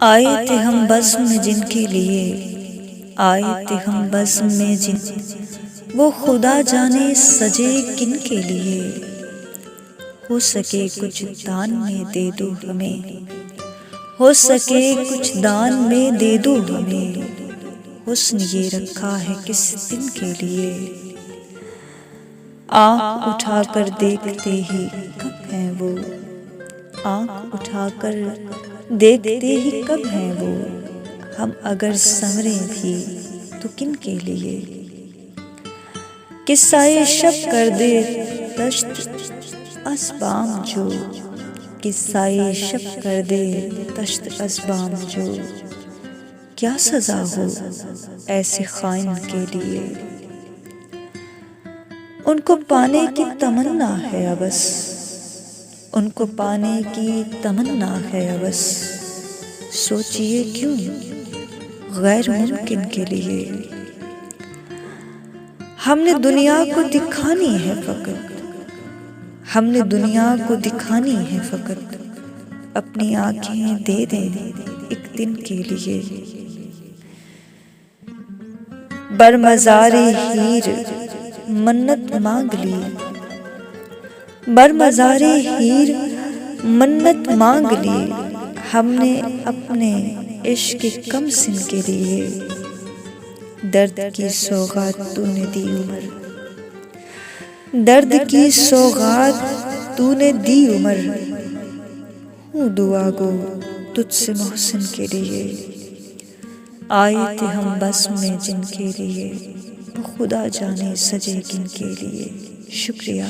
آئے تھے ہم بزم میں جن کے لیے، آئے تھے ہم بزم میں جن، وہ خدا جانے سجے کن کے لیے۔ ہو سکے کچھ دان میں دے دو ہمیں، ہو سکے کچھ دان میں دے دو ہمیں، حسن یہ رکھا ہے کس دن کے لیے۔ آنکھ اٹھا کر دیکھتے ہی کب ہیں وہ، آنکھ اٹھا کر دیکھتے ہی کب ہیں وہ، ہم اگر سنوریں بھی تو کن کے لیے۔ قصۂ شب کر دے تشت اسبام جو، قصۂ شب کر دے تشت اسبام جو، کیا سزا ہو ایسے خائن کے لیے۔ ان کو پانے کی تمنا ہے ابس، ان کو پانے کی تمنا ہے ابس، سوچئے کیوں غیر ممکن کے لیے۔ ہم نے دنیا کو دکھانی ہے فقط، ہم نے دنیا کو دکھانی ہے فقط، اپنی آنکھیں دے دیں ایک دن کے لیے۔ برمزار ہیر منت مانگ لی، برمزار ہیر منت مانگ لی، ہم نے اپنے عشق کم سن کے لیے۔ درد کی سوغات تو نے دی عمر، درد کی سوغات تو نے دی عمر، ہوں دعا گو تجھ سے محسن کے لیے۔ آئے تھے ہم بزم میں جن کے لیے، وہ خدا جانے سجے کن کے لیے۔ شکریہ۔